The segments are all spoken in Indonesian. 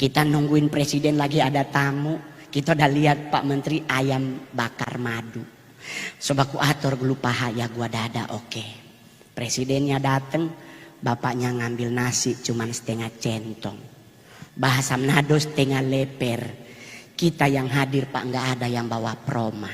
Kita nungguin presiden lagi ada tamu. Kita udah lihat Pak Menteri ayam bakar madu. Sobaku atur gulu paha ya gua dada oke. Presidennya dateng, bapaknya ngambil nasi cuman setengah centong. Bahasa Manado setengah leper. Kita yang hadir Pak nggak ada yang bawa proma.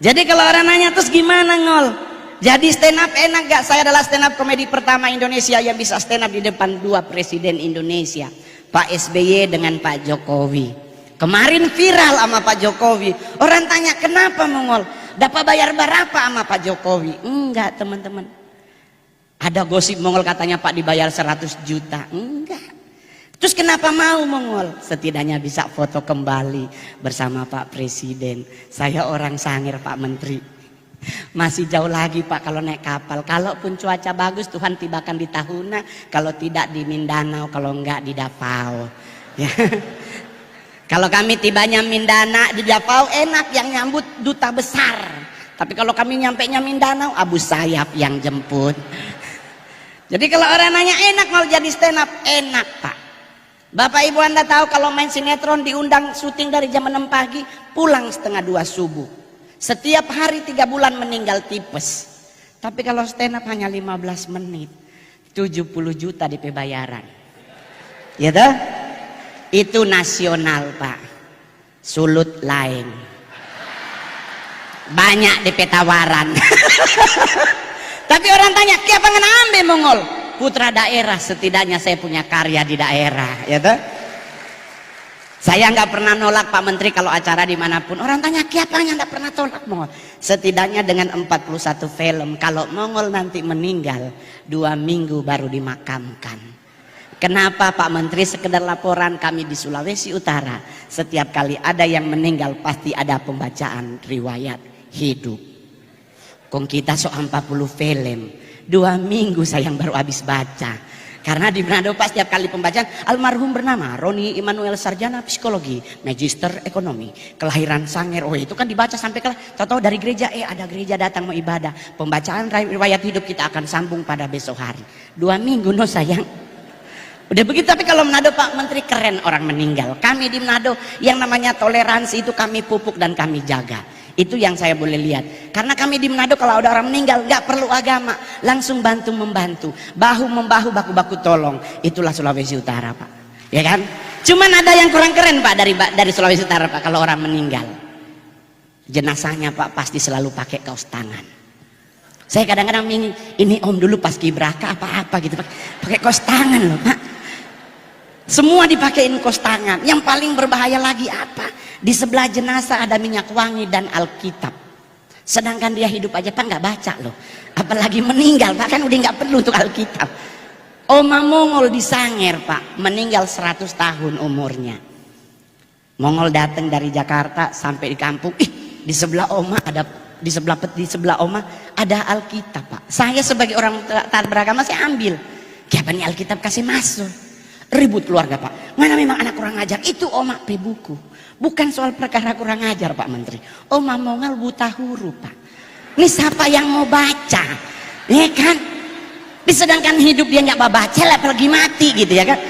Jadi kalau orang nanya terus gimana Ngol? Jadi stand up enak gak? Saya adalah stand up komedi pertama Indonesia yang bisa stand up di depan dua presiden Indonesia, Pak SBY dengan Pak Jokowi. Kemarin viral sama Pak Jokowi. Orang tanya kenapa Mongol? Dapat bayar berapa sama Pak Jokowi? Enggak teman-teman. Ada gosip Mongol katanya Pak dibayar 100 juta. Enggak. Terus kenapa mau Mongol? Setidaknya bisa foto kembali bersama Pak Presiden. Saya orang Sangir Pak Menteri. Masih jauh lagi Pak kalau naik kapal. Kalaupun cuaca bagus Tuhan tibakan di Tahuna. Kalau tidak di Mindanao, kalau enggak di Davao. Ya. Kalau kami tibanya Mindanao di Davao enak yang nyambut duta besar. Tapi kalau kami nyampenya Mindanao Abu Sayyaf yang jemput. Jadi kalau orang nanya enak mau jadi stand up, enak Pak. Bapak Ibu Anda tahu kalau main sinetron diundang syuting dari jam 6 pagi pulang setengah 2 subuh. Setiap hari 3 bulan meninggal tipes. Tapi kalau stand up hanya 15 menit 70 juta DP bayaran. Ya toh? Itu nasional Pak. Sulut lain. Banyak DP tawaran. Tapi orang tanya, "Kiapa ngena ambe Mongol?" Putra daerah, setidaknya saya punya karya di daerah, ya toh? Saya nggak pernah nolak Pak Menteri kalau acara dimanapun. Orang tanya, "Kiapanya nggak pernah tolak Mongol?" Setidaknya dengan 41 film, kalau Mongol nanti meninggal 2 minggu baru dimakamkan. Kenapa Pak Menteri? Sekedar laporan kami di Sulawesi Utara. Setiap kali ada yang meninggal pasti ada pembacaan riwayat hidup. Kong kita so 40 film. 2 minggu sayang baru habis baca. Karena di Manado Pak setiap kali pembacaan almarhum bernama Roni Immanuel Sarjana Psikologi, Magister Ekonomi, kelahiran Sangir. Oh itu kan dibaca sampai tahu-tahu dari gereja ada gereja datang mau ibadah. Pembacaan riwayat hidup kita akan sambung pada besok hari. 2 minggu no sayang. Udah begitu. Tapi kalau Manado Pak Menteri keren orang meninggal. Kami di Manado yang namanya toleransi itu kami pupuk dan kami jaga. Itu yang saya boleh lihat. Karena kami di Manado kalau ada orang meninggal gak perlu agama, langsung bantu membantu, bahu membahu, baku-baku tolong. Itulah Sulawesi Utara Pak, ya kan? Cuman ada yang kurang keren Pak dari Sulawesi Utara Pak. Kalau orang meninggal jenazahnya Pak pasti selalu pakai kaos tangan. Saya kadang-kadang ini Om dulu pas kibraka apa-apa gitu pakai kaos tangan loh Pak. Semua dipakein kaos tangan. Yang paling berbahaya lagi apa? Di sebelah jenazah ada minyak wangi dan Alkitab. Sedangkan dia hidup aja Pak nggak baca loh. Apalagi meninggal Pak kan udah nggak perlu untuk Alkitab. Oma Mongol di Sangir Pak meninggal 100 tahun umurnya. Mongol datang dari Jakarta sampai di kampung. Di sebelah Oma ada di sebelah Oma ada Alkitab Pak. Saya sebagai orang taat beragama saya ambil. Kenapa nih Alkitab kasih masuk? Ribut keluarga Pak. Mana memang anak kurang ajar. Itu Oma pe buku. Bukan soal perkara kurang ajar Pak Menteri. Oma Mongol buta huruf Pak. Ini siapa yang mau baca? Ya kan? Sedangkan hidup dia nggak baca lah apalagi mati gitu ya kan.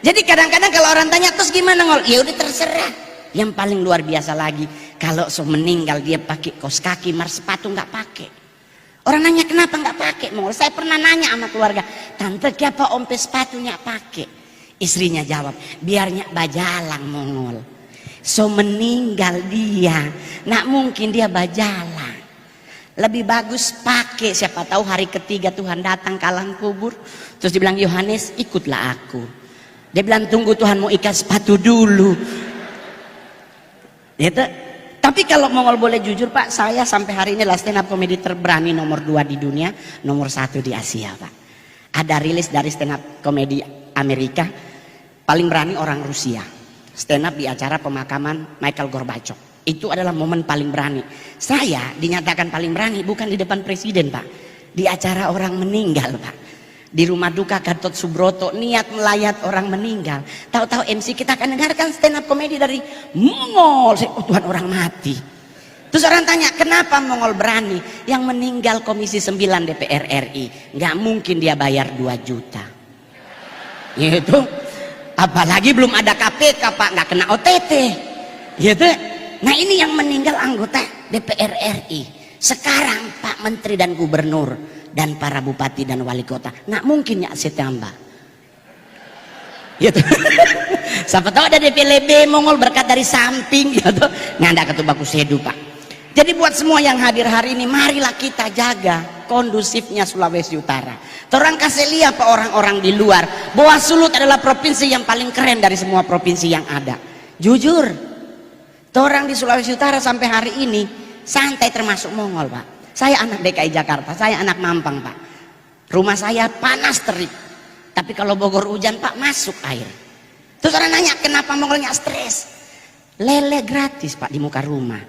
Jadi kadang-kadang kalau orang tanya terus gimana Ngol? Ya udah terserah. Yang paling luar biasa lagi kalau meninggal dia pakai kaos kaki, sepatu nggak pakai. Orang nanya kenapa nggak pakai Mongol? Saya pernah nanya sama keluarga, "Tante kenapa Om sepatunya pakai?" Istrinya jawab, "Biarnya bajalang Mongol." Meninggal dia, nak mungkin dia bajalang. Lebih bagus pakai, siapa tahu hari ketiga Tuhan datang ke alam kubur. Terus dibilang, "Yohanes ikutlah aku." Dia bilang, "Tunggu Tuhan mau ikat sepatu dulu." Gitu. Tapi kalau Mongol boleh jujur Pak, saya sampai hari ini lah stand up komedi terberani nomor 2 di dunia, nomor 1 di Asia Pak. Ada rilis dari stand up komedi Amerika, paling berani orang Rusia. Stand up di acara pemakaman Michael Gorbachev. Itu adalah momen paling berani. Saya dinyatakan paling berani bukan di depan presiden Pak. Di acara orang meninggal Pak. Di rumah duka Gatot Subroto niat melayat orang meninggal. Tahu-tahu MC kita akan dengarkan stand up komedi dari Mongol. Oh Tuhan orang mati. Terus orang tanya kenapa Mongol berani? Yang meninggal Komisi 9 DPR RI. Nggak mungkin dia bayar 2 juta. gitu. Apalagi belum ada KPK Pak, nggak kena OTT gitu. Nah ini yang meninggal anggota DPR RI. Sekarang Pak Menteri dan Gubernur dan para bupati dan wali kota, nggak mungkin ya setambah gitu. Siapa tahu ada DPLB Mongol berkat dari samping gitu. Nggak ketemu baku sedu Pak. Jadi buat semua yang hadir hari ini, marilah kita jaga kondusifnya Sulawesi Utara. Orang kasih lihat Pak orang-orang di luar bahwa Sulut adalah provinsi yang paling keren dari semua provinsi yang ada. Jujur, orang di Sulawesi Utara sampai hari ini santai termasuk Mongol Pak. Saya anak DKI Jakarta, saya anak Mampang Pak. Rumah saya panas terik, tapi kalau Bogor hujan Pak masuk air. Terus orang nanya kenapa Mongol nggak stres? Lele gratis Pak di muka rumah.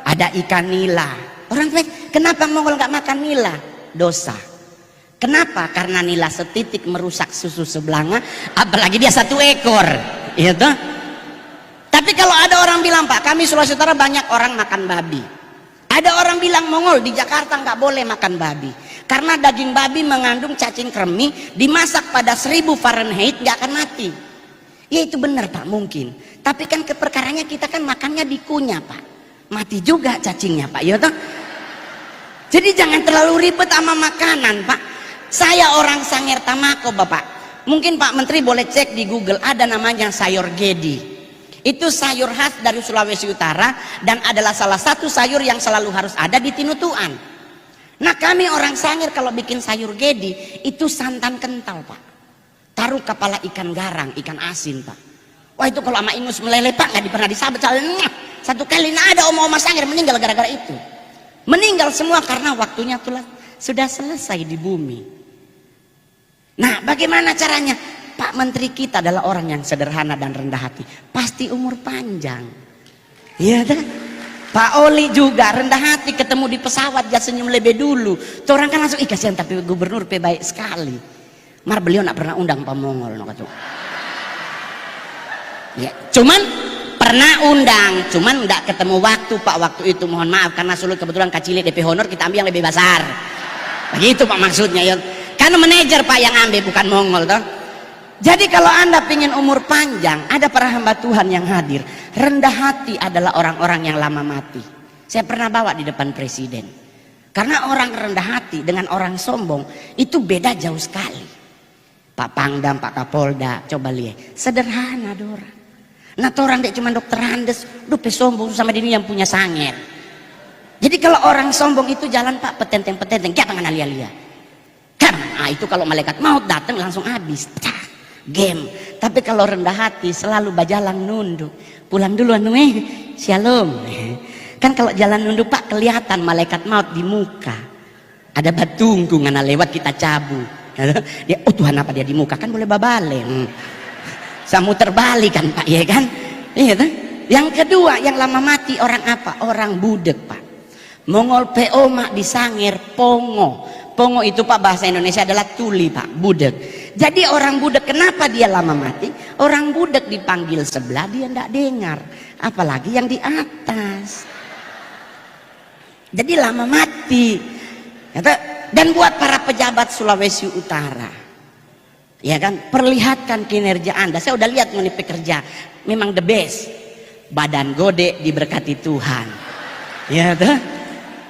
Ada ikan nila. Orang bilang kenapa Mongol nggak makan nila? Dosa. Kenapa? Karena nila setitik merusak susu sebelanga, apalagi dia 1 ekor. Gitu. Tapi kalau ada orang bilang Pak, kami Sulawesi Utara banyak orang makan babi. Ada orang bilang Mongol di Jakarta nggak boleh makan babi karena daging babi mengandung cacing kremi, dimasak pada 1000 Fahrenheit nggak akan mati. Ya itu benar Pak mungkin. Tapi kan keperkaranya kita kan makannya dikunyah Pak, mati juga cacingnya Pak. Ya toh? Jadi jangan terlalu ribet sama makanan Pak. Saya orang Sangir Tamako Bapak. Mungkin Pak Menteri boleh cek di Google, ada namanya sayur gedi. Itu sayur khas dari Sulawesi Utara dan adalah salah satu sayur yang selalu harus ada di Tinutuan. Nah kami orang Sangir kalau bikin sayur gedi itu santan kental Pak. Taruh kepala ikan garang, ikan asin Pak. Wah itu kalau sama ingus meleleh Pak nggak pernah disabet. Satu kali nah ada oma-oma Sangir meninggal gara-gara itu. Meninggal semua karena waktunya telah sudah selesai di bumi. Nah bagaimana caranya? Pak Menteri kita adalah orang yang sederhana dan rendah hati, pasti umur panjang. Iya kan? Pak Oli juga rendah hati, ketemu di pesawat dia senyum lebih dulu. Tuh orang kan langsung kasihan tapi gubernur baik sekali. Mar beliau nak pernah undang Pak Mongol no kata. Ya, cuman pernah undang, cuman enggak ketemu waktu Pak waktu itu. Mohon maaf karena Sulut kebetulan kacili DP honor kita ambil yang lebih besar. Begitu Pak maksudnya ya. Karena manajer Pak yang ambil bukan Mongol toh. Jadi kalau Anda ingin umur panjang, ada para hamba Tuhan yang hadir. Rendah hati adalah orang-orang yang lama mati. Saya pernah bawa di depan presiden. Karena orang rendah hati dengan orang sombong itu beda jauh sekali. Pak Pangdam, Pak Kapolda, coba lihat. Sederhana orang. Nah orang dek cuma dokter Andes, dupe sombong sama diri yang punya Sangir. Jadi kalau orang sombong itu jalan Pak petenteng-petenteng, kayak tangan alia-alia. Nah itu kalau malaikat maut datang langsung habis. Game. Tapi kalau rendah hati selalu berjalan nunduk. Pulang dulu shalom. Kan kalau jalan nunduk Pak kelihatan malaikat maut di muka. Ada batungku ngana lewat kita cabut. Dia Tuhan apa dia di muka kan boleh babalen. Samu terbalik kan Pak ya kan? Iya kan? Yang kedua yang lama mati orang apa? Orang budek Pak. Mongol PO mak di Sangir pongo. Pongo itu Pak bahasa Indonesia adalah tuli Pak, budek. Jadi orang budek kenapa dia lama mati? Orang budek dipanggil sebelah dia tidak dengar, apalagi yang di atas. Jadi lama mati. Dan buat para pejabat Sulawesi Utara, ya kan, perlihatkan kinerja Anda. Saya udah lihat nih pekerja, memang the best. Badan gede diberkati Tuhan, ya kan?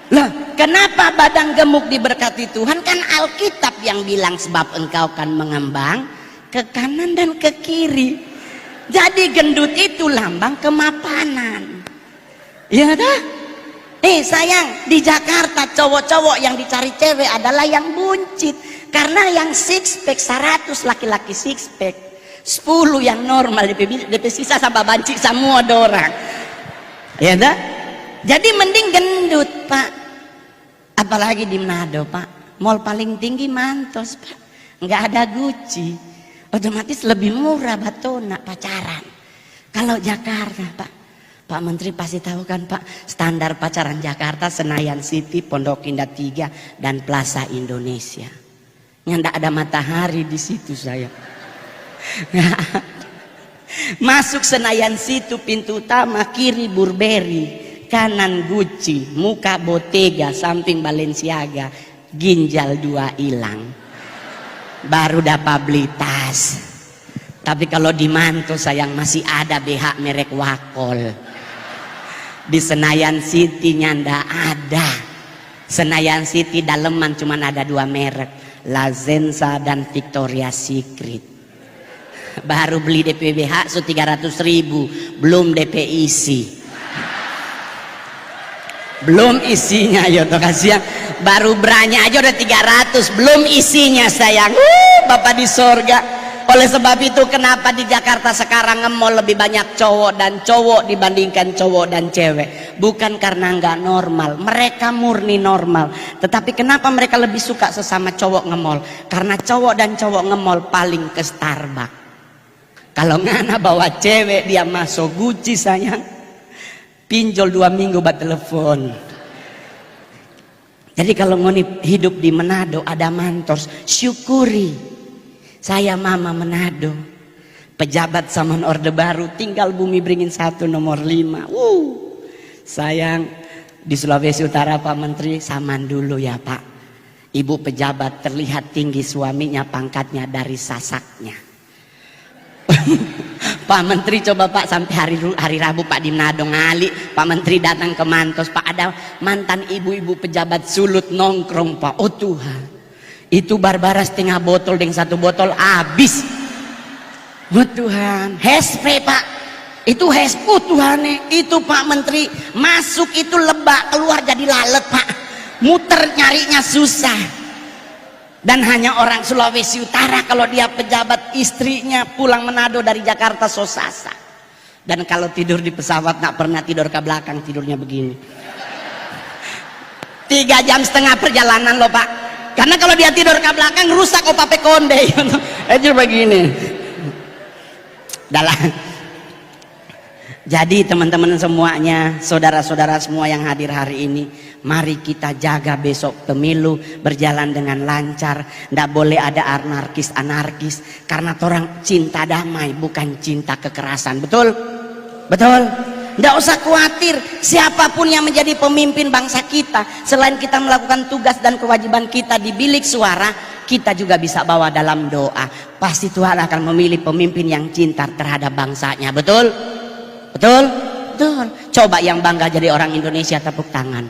Lah, kenapa badan gemuk diberkati Tuhan? Kan Alkitab yang bilang sebab engkau kan mengembang ke kanan dan ke kiri. Jadi gendut itu lambang kemapanan. Ya dah. Sayang, di Jakarta cowok-cowok yang dicari cewek adalah yang buncit. Karena yang six pack 100 laki-laki six pack, 10 yang normal DP sisa sama banci semua orang. Ya dah. Jadi mending gendut Pak. Apalagi di Manado Pak, mall paling tinggi Mantos Pak, nggak ada Gucci, otomatis lebih murah batona pacaran. Kalau Jakarta Pak Menteri pasti tahu kan Pak, standar pacaran Jakarta Senayan City, Pondok Indah 3 dan Plaza Indonesia. Yang nggak ada matahari di situ saya. Masuk Senayan City pintu utama kiri Burberry, kanan Gucci, muka Bottega, samping Balenciaga, ginjal 2 hilang. baru dapat beli tas. Tapi kalau di Manto sayang masih ada BH merek Wakol. Di Senayan City nya ndak ada. Senayan City daleman cuma ada 2 merek, La Zenza dan Victoria Secret. Baru beli DP BH 300.000, belum DP isi. Belum isinya ya toh kasihan. Baru branya aja udah 300, belum isinya sayang. Bapak di sorga. Oleh sebab itu kenapa di Jakarta sekarang nge-mall lebih banyak cowok dan cowok dibandingkan cowok dan cewek. Bukan karena nggak normal, mereka murni normal. Tetapi kenapa mereka lebih suka sesama cowok nge-mall? Karena cowok dan cowok nge-mall paling ke Starbucks. Kalau ngana bawa cewek dia masuk Gucci sayang, pinjol 2 minggu buat telepon. Jadi kalau ngoni hidup di Manado ada Mantos, syukuri. Saya mama Manado, pejabat zaman Orde Baru, tinggal Bumi Beringin 1 nomor 5. Sayang, di Sulawesi Utara Pak Menteri saman dulu ya Pak. Ibu pejabat terlihat tinggi, suaminya pangkatnya dari Sasaknya. Pak Menteri coba Pak sampai hari Rabu Pak di Manado ngali, Pak Menteri datang ke Mantos, Pak ada mantan ibu-ibu pejabat Sulut nongkrong Pak. Oh Tuhan, itu Barbara setengah botol dengan 1 botol habis. Oh Tuhan, hairspray Pak, itu hairspray. Oh Tuhan, itu Pak Menteri masuk itu lebak, keluar jadi lalat Pak, muter nyarinya susah. Dan hanya orang Sulawesi Utara kalau dia pejabat, istrinya pulang Manado dari Jakarta sosasa. Dan kalau tidur di pesawat tak pernah tidur ke belakang, tidurnya begini. 3,5 jam perjalanan loh Pak. Karena kalau dia tidur ke belakang rusak opape konde. Itu begini. Dalam. Jadi teman-teman semuanya, saudara-saudara semua yang hadir hari ini, mari kita jaga besok pemilu berjalan dengan lancar. Nggak boleh ada anarkis. Karena orang cinta damai bukan cinta kekerasan. Betul? Betul? Nggak usah khawatir siapapun yang menjadi pemimpin bangsa kita, selain kita melakukan tugas dan kewajiban kita di bilik suara, kita juga bisa bawa dalam doa. Pasti Tuhan akan memilih pemimpin yang cinta terhadap bangsanya. Betul? Betul? Betul. Coba yang bangga jadi orang Indonesia tepuk tangan.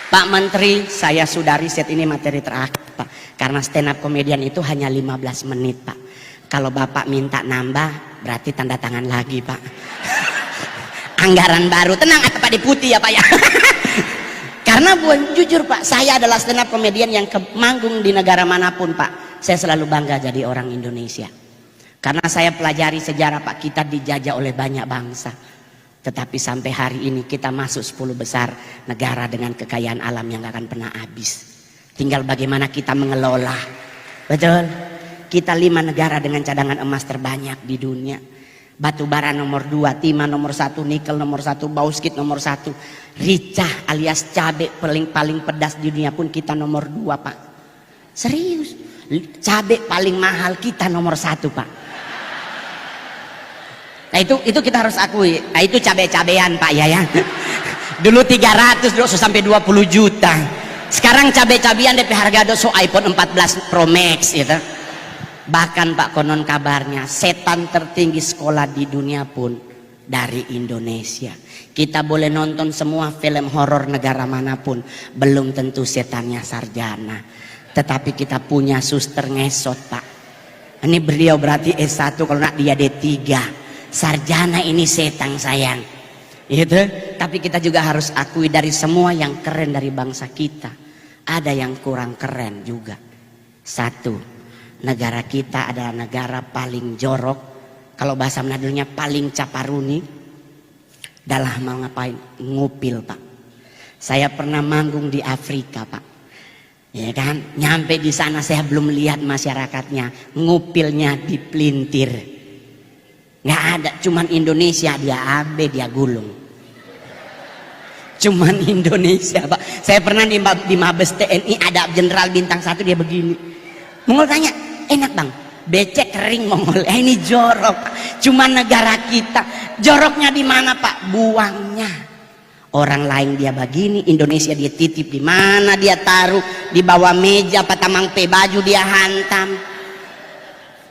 Pak Menteri, saya sudah riset ini materi terakhir Pak. Karena stand up comedian itu hanya 15 menit Pak. Kalau Bapak minta nambah, berarti tanda tangan lagi Pak. Anggaran baru, tenang Pak Deputi ya Pak ya. Karena jujur Pak, saya adalah stand up comedian yang manggung di negara manapun Pak. Saya selalu bangga jadi orang Indonesia. Karena saya pelajari sejarah Pak, kita dijajah oleh banyak bangsa. Tetapi sampai hari ini kita masuk 10 besar negara dengan kekayaan alam yang gak akan pernah habis. Tinggal bagaimana kita mengelola. Betul? Kita 5 negara dengan cadangan emas terbanyak di dunia. Batu bara nomor 2, timah nomor 1, nikel nomor 1, bauxit nomor 1. Ricah alias cabai paling pedas di dunia pun kita nomor 2 Pak. Serius. Cabai paling mahal kita nomor 1 Pak. Nah itu kita harus akui. Nah itu cabai-cabean Pak ya. Dulu 300 dulu sampai 20 juta. Sekarang cabai-cabean DP harga doso iPhone 14 Pro Max gitu. Bahkan Pak konon kabarnya setan tertinggi sekolah di dunia pun dari Indonesia. Kita boleh nonton semua film horor negara manapun, belum tentu setannya sarjana. Tetapi kita punya suster ngesot Pak. Ini beliau berarti S1, kalau nak dia D3. Sarjana ini setan sayang. Gitu. Tapi kita juga harus akui dari semua yang keren dari bangsa kita, ada yang kurang keren juga. 1, negara kita adalah negara paling jorok. Kalau bahasa Manadonya paling caparuni. Dalam mau ngapain? Ngupil Pak. Saya pernah manggung di Afrika Pak. Ya kan? Nyampe di sana saya belum lihat masyarakatnya, ngupilnya dipelintir. Nggak ada, cuman Indonesia dia abe dia gulung. Cuman Indonesia Pak. Saya pernah di Mabes TNI ada jenderal bintang 1 dia begini. Mongol tanya, enak Bang? Becek kering Mongol. Ini jorok. Cuman negara kita. Joroknya di mana Pak? Buangnya. Orang lain dia begini, Indonesia dia titip di mana dia taruh, di bawah meja apa tamang pe baju dia hantam.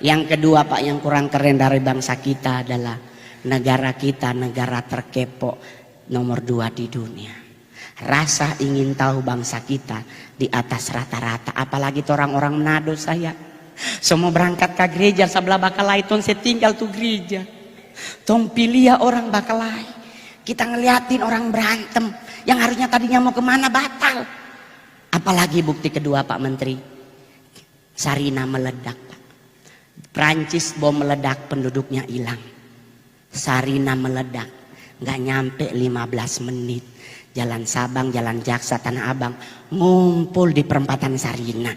Yang kedua Pak, yang kurang keren dari bangsa kita adalah negara kita negara terkepo nomor 2 di dunia. Rasa ingin tahu bangsa kita di atas rata-rata, apalagi tuh orang-orang Manado. Saya semua berangkat ke gereja sebelah Bakalai, ton saya tinggal tuh gereja, tong pilih orang Bakalai, kita ngeliatin orang berantem yang harusnya tadinya mau kemana batal. Apalagi bukti kedua Pak Menteri, Sarina meledak Pak. Prancis bom meledak, penduduknya hilang. Sarina meledak, nggak nyampe 15 menit. Jalan Sabang, Jalan Jaksa, Tanah Abang ngumpul di perempatan Sarina.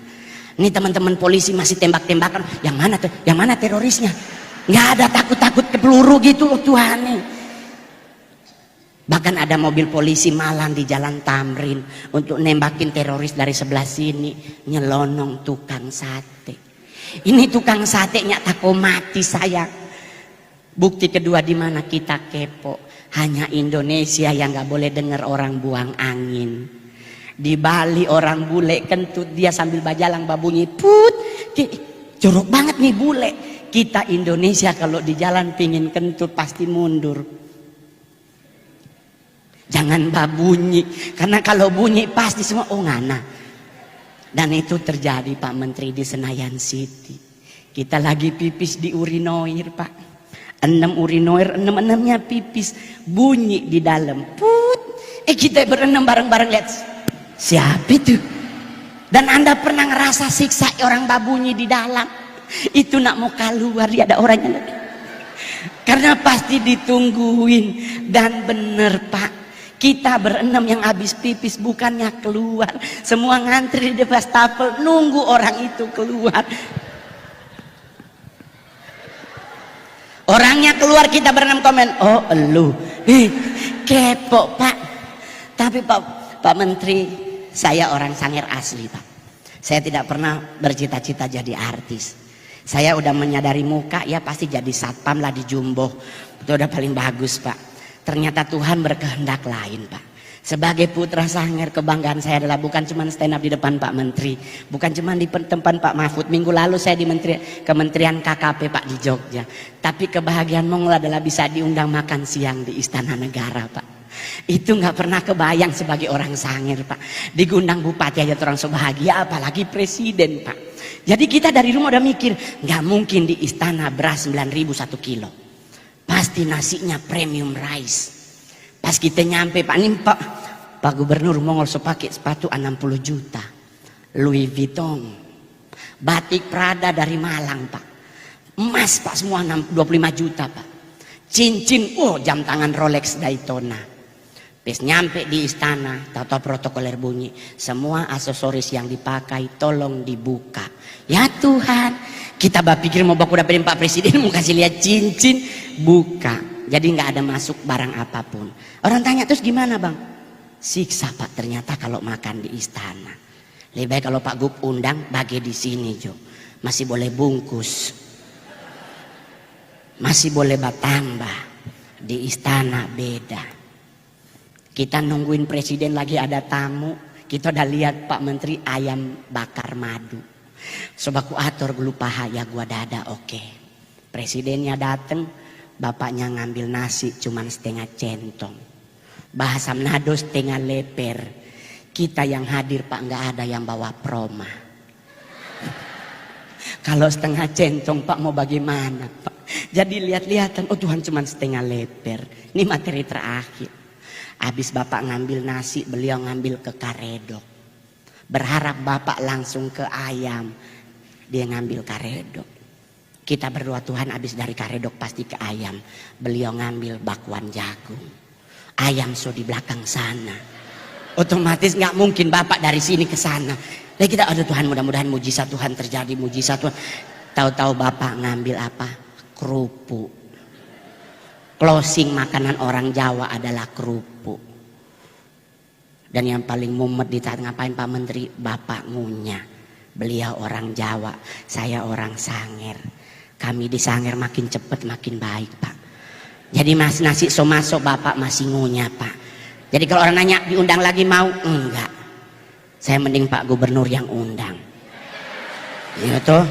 Ini teman-teman polisi masih tembak-tembakan. Yang mana tuh? Yang mana terorisnya? Nggak ada takut-takut ke peluru gitu loh Tuhan nih. Bahkan ada mobil polisi malam di Jalan Tamrin untuk nembakin teroris dari sebelah sini, nyelonong tukang sate. Ini tukang satenya tako mati sayang. Bukti kedua di mana kita kepo. Hanya Indonesia yang nggak boleh dengar orang buang angin. Di Bali orang bule kentut, dia sambil bajalang babunyi put, jorok banget nih bule. Kita Indonesia kalau di jalan pingin kentut pasti mundur. Jangan babunyi, karena kalau bunyi pasti semua oh ngana. Dan itu terjadi Pak Menteri di Senayan City. Kita lagi pipis di urinoir Pak. 6 urinoir, 6-6-nya pipis, bunyi di dalam. Put. Kita berenam bareng-bareng lihat. Siapa itu? Dan Anda pernah ngerasa siksa orang babunyi di dalam? Itu nak mau keluar, dia ada orangnya. Karena pasti ditungguin. Dan bener Pak, kita berenam yang habis pipis bukannya keluar. Semua ngantri di wastafel nunggu orang itu keluar. Orangnya keluar, kita berenam komen, oh elu, kepo Pak. Tapi Pak Menteri, saya orang Sangir asli Pak. Saya tidak pernah bercita-cita jadi artis. Saya udah menyadari muka ya pasti jadi satpam lah di Jumbo. Itu udah paling bagus Pak. Ternyata Tuhan berkehendak lain Pak. Sebagai putra Sangir, kebanggaan saya adalah bukan cuma stand up di depan Pak Menteri, bukan cuma di depan Pak Mahfud. Minggu lalu saya di Kementerian KKP Pak di Jogja. Tapi kebahagiaan Mongol adalah bisa diundang makan siang di Istana Negara Pak. Itu nggak pernah kebayang sebagai orang Sangir Pak. Digundang bupati aja orang sebahagia, apalagi presiden Pak. Jadi kita dari rumah udah mikir, nggak mungkin di istana beras 9.000 1 kilo. Pasti nasinya premium rice. Pas kita nyampe Pak nih Pak Gubernur Mongol pakai sepatu 60 juta, Louis Vuitton, batik Prada dari Malang Pak, emas Pak semua 25 juta Pak, cincin, oh jam tangan Rolex Daytona. Pas nyampe di istana, tahu protokoler bunyi, semua aksesoris yang dipakai tolong dibuka. Ya Tuhan, kita pikir mau baku dapetin Pak Presiden mau kasih lihat cincin, buka. Jadi nggak ada masuk barang apapun. Orang tanya terus gimana Bang? Siksa Pak ternyata kalau makan di istana. Lebih baik kalau Pak Gub undang bagi di sini Jo. Masih boleh bungkus. Masih boleh batambah. Di istana beda. Kita nungguin presiden lagi ada tamu. Kita udah lihat Pak Menteri ayam bakar madu. Sobaku atur gulu paha ya gua dada oke. Presidennya dateng. Bapaknya ngambil nasi cuman setengah centong. Bahasa Manado setengah leper. Kita yang hadir Pak nggak ada yang bawa proma. Kalau setengah centong Pak mau bagaimana Pak? Jadi lihat-lihatan, oh Tuhan cuman setengah leper. Ini materi terakhir. Habis Bapak ngambil nasi, beliau ngambil ke karedok. Berharap Bapak langsung ke ayam. Dia ngambil karedok. Kita berdoa Tuhan habis dari karedok pasti ke ayam. Beliau ngambil bakwan jagung. Ayam so di belakang sana. Otomatis nggak mungkin Bapak dari sini ke sana. Lalu kita aduh Tuhan mudah-mudahan mujizat Tuhan terjadi, mujizat Tuhan. Tahu-tahu Bapak ngambil apa? Kerupuk. Closing makanan orang Jawa adalah kerupuk. Dan yang paling mumet di saat ngapain Pak Menteri? Bapak ngunyah. Beliau orang Jawa, saya orang Sangir. Kami di Sangir makin cepat makin baik Pak. Jadi nasi so masuk Bapak masih ngunyah Pak. Jadi kalau orang nanya diundang lagi mau? Enggak. Saya mending Pak Gubernur yang undang. Iya toh.